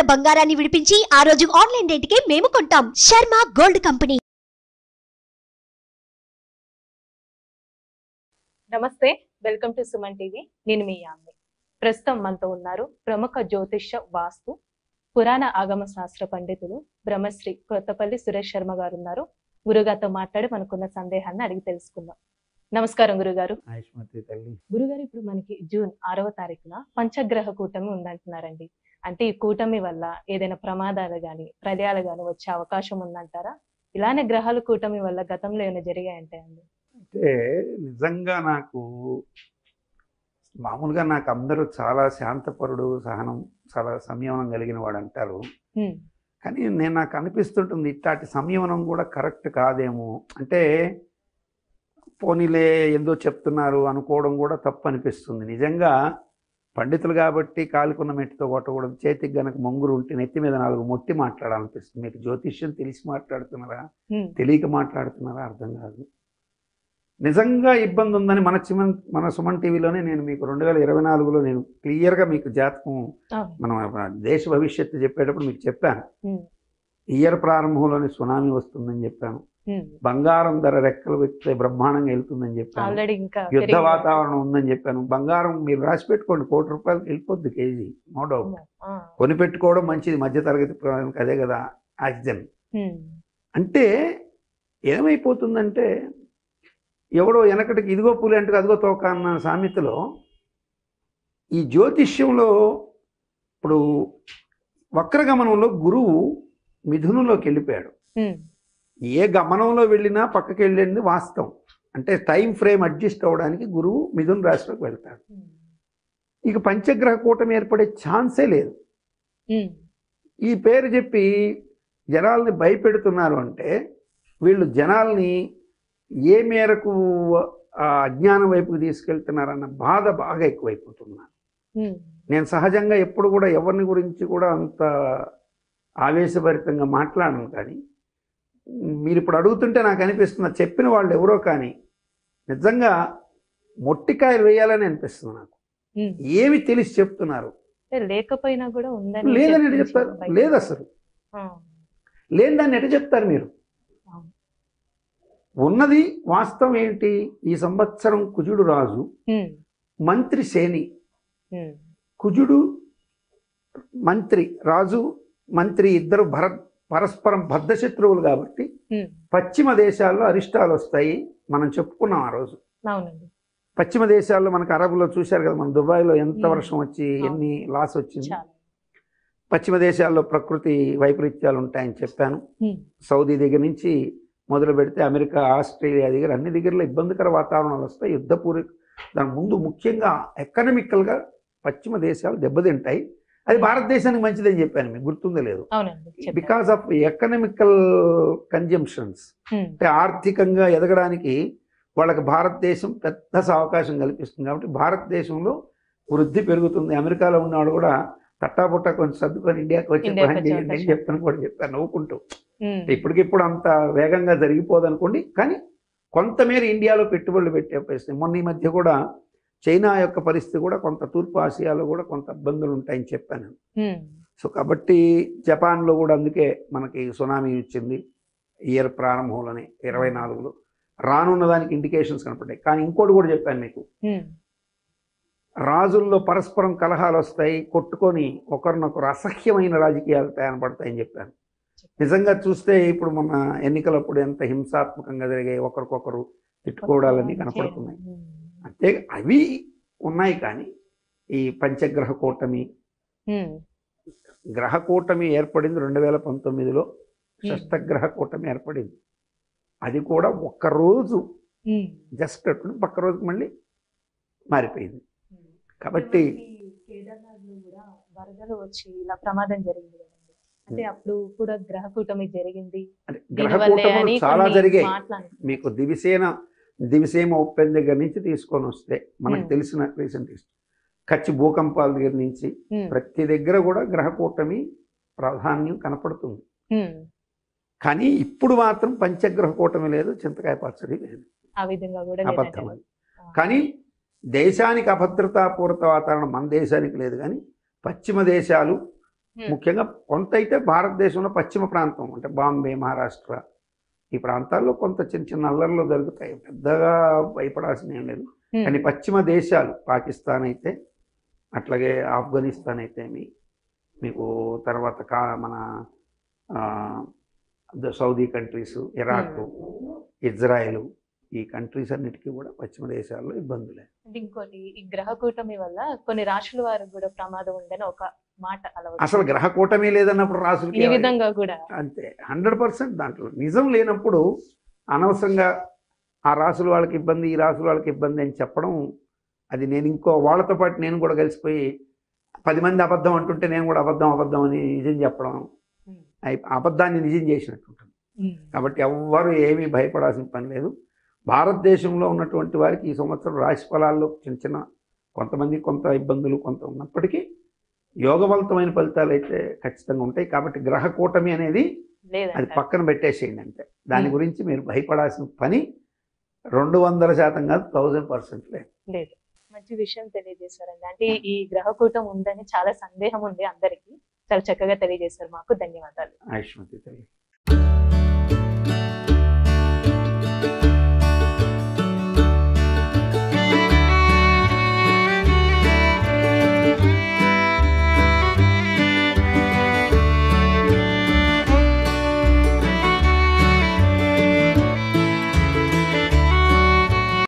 బంగారాన్ని విడిపించి ఆ రోజు ఆన్లైన్ రేటుకే మేము కొంటాం. Sharma gold company. నమస్తే, వెల్కమ్ టు సుమన్ టీవీ. నేను మీ యామ్ని. ప్రస్తుతం మనతో ఉన్నారు ప్రముఖ జ్యోతిష్య వాస్తు పురాణ ఆగమ శాస్త్ర పండితులు బ్రహ్మశ్రీ కొత్తపల్లి సురేష్ శర్మ గారు ఉన్నారు. గురుగారితో మాట్లాడి మనకున్న సందేహాన్ని అడిగి తెలుసుకుందాం. నమస్కారం గురుగారు. గురుగారు, ఇప్పుడు మనకి జూన్ 6వ తారీఖున పంచగ్రహ కూటమి ఉందంటున్నారండి. అంటే ఈ కూటమి వల్ల ఏదైనా ప్రమాదాలు గాని ప్రళయాలు గాని వచ్చే అవకాశం ఉందంటారా? ఇలానే గ్రహాల కూటమి వల్ల గతంలో ఏమైనా జరిగాయంటే అండి? అంటే నిజంగా మామూలుగా నాకు అందరూ చాలా శాంతపరుడు, సహనం, చాలా సంయమనం కలిగిన వాడు అంటారు. కానీ నాకు అనిపిస్తుంటుంది ఇట్లాంటి సంయమనం కూడా కరెక్ట్ కాదేమో. అంటే పోనీలే ఏదో చెప్తున్నారు అనుకోవడం కూడా తప్పు అనిపిస్తుంది. నిజంగా పండితులు కాబట్టి కాలుకున్న మెట్టితో కొట్టకూడదు, చేతికి గనక మొంగురు ఉంటే నెత్తి మీద 4 మొట్టి మాట్లాడాలనిపిస్తుంది. మీకు జ్యోతిష్యం తెలిసి మాట్లాడుతున్నారా, తెలియక మాట్లాడుతున్నారా అర్థం కాదు. నిజంగా ఇబ్బంది ఉందని మన సుమన్ టీవీలోనే నేను మీకు 2024లో నేను క్లియర్గా మీకు జాతకం మనం దేశ భవిష్యత్తు చెప్పేటప్పుడు మీకు చెప్పాను. ఇయర్ ప్రారంభంలోనే సునామీ వస్తుందని చెప్పాను. బంగారం ధర రెక్కలు వ్యక్తే బ్రహ్మాండంగా వెళ్తుందని చెప్పాను. యుద్ధ వాతావరణం ఉందని చెప్పాను. బంగారం మీరు రాసి పెట్టుకోండి, ₹1,00,00,000 వెళ్ళిపోద్ది కేజీ, నో డౌట్. కొనిపెట్టుకోవడం మంచిది, మధ్యతరగతి అదే కదా ఆక్సిజన్. అంటే ఏమైపోతుందంటే ఎవడో వెనకటికి ఇదిగో పులి అంటే అదిగో తోక అన్న సామెతలో ఈ జ్యోతిష్యంలో ఇప్పుడు వక్రగమనంలో గురువు మిథునంలోకి వెళ్ళిపోయాడు. ఏ గమనంలో వెళ్ళినా పక్కకి వెళ్ళింది వాస్తవం. అంటే టైం ఫ్రేమ్ అడ్జస్ట్ అవ్వడానికి గురువు మిథున రాశిలోకి వెళ్తాడు. ఇక పంచగ్రహ కూటమి ఏర్పడే ఛాన్సే లేదు. ఈ పేరు చెప్పి జనాల్ని భయపెడుతున్నారు అంటే వీళ్ళు జనాల్ని ఏ మేరకు అజ్ఞానం వైపుకి తీసుకెళ్తున్నారన్న బాధ బాగా ఎక్కువైపోతున్నారు. నేను సహజంగా ఎప్పుడు కూడా ఎవరిని గురించి కూడా అంత ఆవేశభరితంగా మాట్లాడను. కానీ మీరు ఇప్పుడు అడుగుతుంటే నాకు అనిపిస్తుంది, చెప్పిన వాళ్ళు ఎవరో కానీ నిజంగా మొట్టికాయలు వేయాలని అనిపిస్తుంది నాకు. ఏమి తెలిసి చెప్తున్నారు, లేకపోయినా కూడా ఉందని లేదని ఎటు చెప్తారు? లేదు, అసలు లేని దాన్ని ఎటు చెప్తారు మీరు? ఉన్నది వాస్తవం ఏంటి? ఈ సంవత్సరం కుజుడు రాజు, మంత్రి శని. కుజుడు మంత్రి, రాజు మంత్రి ఇద్దరు పరస్పరం బద్ధశత్రువులు కాబట్టి పశ్చిమ దేశాల్లో అరిష్టాలు వస్తాయి. మనం చెప్పుకున్నాం ఆ రోజు. పశ్చిమ దేశాల్లో మనకు అరబులో చూశారు కదా, మన దుబాయ్లో ఎంత వర్షం వచ్చి ఎన్ని లాస్ వచ్చింది. పశ్చిమ దేశాల్లో ప్రకృతి వైపరీత్యాలు ఉంటాయని చెప్పాను. సౌదీ దగ్గర నుంచి మొదలు పెడితే అమెరికా, ఆస్ట్రేలియా దగ్గర అన్ని దగ్గరలో ఇబ్బందికర వాతావరణాలు వస్తాయి. యుద్ధపూర్వక దాని ముందు ముఖ్యంగా ఎకనామికల్గా పశ్చిమ దేశాలు దెబ్బతింటాయి. అది భారతదేశానికి మంచిదని చెప్పాను, మీకు గుర్తుందో లేదు. బికాస్ ఆఫ్ ఎకనామికల్ కన్జంప్షన్స్, అంటే ఆర్థికంగా ఎదగడానికి వాళ్ళకి భారతదేశం పెద్ద అవకాశం కల్పిస్తుంది. కాబట్టి భారతదేశంలో వృద్ధి పెరుగుతుంది. అమెరికాలో ఉన్నవాడు కూడా తట్టాపుట్టా కొంచెం సర్దుకొని ఇండియాకి వచ్చి పని చేయండి అని చెప్తాను కూడా చెప్పాను నవ్వుకుంటూ. ఇప్పటికిప్పుడు అంత వేగంగా జరిగిపోదు అనుకోండి, కానీ కొంతమేర ఇండియాలో పెట్టుబడులు పెట్టే పరిస్థితి. మొన్న ఈ మధ్య కూడా చైనా యొక్క పరిస్థితి కూడా కొంత తూర్పు ఆసియాలో కూడా కొంత ఇబ్బందులు ఉంటాయని చెప్పాను. సో కాబట్టి జపాన్లో కూడా అందుకే మనకి సునామీ వచ్చింది ఇయర్ ప్రారంభంలోనే 24లో. రానున్న దానికి ఇండికేషన్స్ కనపడ్డాయి. కానీ ఇంకోటి కూడా చెప్పాను మీకు, రాజుల్లో పరస్పరం కలహాలు వస్తాయి, కొట్టుకొని ఒకరినొకరు అసహ్యమైన రాజకీయాలు తయారపడతాయని చెప్పాను. నిజంగా చూస్తే ఇప్పుడు మన ఎన్నికలప్పుడు ఎంత హింసాత్మకంగా జరిగాయి, ఒకరికొకరు తిట్టుకోవడాలన్నీ కనపడుతున్నాయి. అంటే అవి ఉన్నాయి. కానీ ఈ పంచగ్రహ కూటమి, గ్రహ కూటమి ఏర్పడింది 2019లో. షష్టగ్రహ కూటమి ఏర్పడింది. అది కూడా ఒక్కరోజు జస్ట్ పక్క రోజు మళ్ళీ మారిపోయింది. కాబట్టి వరదలు వచ్చి ఇలా ప్రమాదం జరిగింది కదండి, అంటే అప్పుడు కూడా గ్రహ కూటమి జరిగింది. గ్రహ కూటములు చాలా జరిగాయి. మీకు దివిసేమ ఉప్పెన్ దగ్గర నుంచి తీసుకొని వస్తే మనకు తెలిసిన రీసెంట్ కచ్చి భూకంపాల దగ్గర నుంచి ప్రతి దగ్గర కూడా గ్రహ కూటమి ప్రాధాన్యం కనపడుతుంది. కానీ ఇప్పుడు మాత్రం పంచగ్రహ కూటమి లేదు, చింతకాయ పచ్చడి లేదు, అబద్ధం అది. కానీ దేశానికి అభద్రతాపూరిత వాతావరణం మన దేశానికి లేదు. కానీ పశ్చిమ దేశాలు ముఖ్యంగా కొంత అయితే భారతదేశంలో పశ్చిమ ప్రాంతం అంటే బాంబే, మహారాష్ట్ర ఈ ప్రాంతాల్లో కొంత చిన్న చిన్న అల్లర్లు జరుగుతాయి, పెద్దగా భయపడాల్సిన ఏం లేదు. కానీ పశ్చిమ దేశాలు పాకిస్తాన్ అయితే, అట్లాగే ఆఫ్ఘనిస్తాన్ అయితే మీకు తర్వాత మన సౌదీ కంట్రీస్, ఇరాక్, ఇజ్రాయెల్ ఈ కంట్రీస్ అన్నిటికీ కూడా పశ్చిమ దేశాల్లో ఇబ్బందులే. అంటే ఇంకోటి, ఈ గ్రహ కూటమి వల్ల కొన్ని రాశుల వారికి కూడా ప్రమాదం ఉందని ఒక మాట అలా అసలు గ్రహ కూటమి లేదన్నప్పుడు ఈ రాసులకి విధంగా కూడా అంతే 100% దాంట్లో నిజం లేనప్పుడు అనవసరంగా ఆ రాసుల వాళ్ళకి ఇబ్బంది, ఈ రాసుల వాళ్ళకి ఇబ్బంది అని చెప్పడం, అది నేను ఇంకో వాళ్ళతో పాటు నేను కూడా కలిసిపోయి 10 మంది అబద్ధం అంటుంటే నేను కూడా అబద్ధం అని నిజం చెప్పడం, అబద్ధాన్ని నిజం చేసినట్టు ఉంటుంది. కాబట్టి ఎవ్వరు ఏమీ భయపడాల్సిన పని లేదు. భారతదేశంలో ఉన్నటువంటి వారికి ఈ సంవత్సరం రాశి ఫలాల్లో చిన్న చిన్న కొంతమంది కొంత ఇబ్బందులు కొంత ఉన్నప్పటికీ యోగవంతమైన ఫలితాలు అయితే ఖచ్చితంగా ఉంటాయి. కాబట్టి గ్రహ కూటమి అనేది అది పక్కన పెట్టేసేయండి అంతే. దాని గురించి మీరు భయపడాల్సిన పని 200% కాదు, 1000% లేదు. మంచి విషయం తెలియజేశారండి. అంటే ఈ గ్రహ కూటం ఉందని చాలా సందేహం ఉంది అందరికి. చాలా చక్కగా తెలియజేశారు. మాకు ధన్యవాదాలు. ఆయుష్మతి.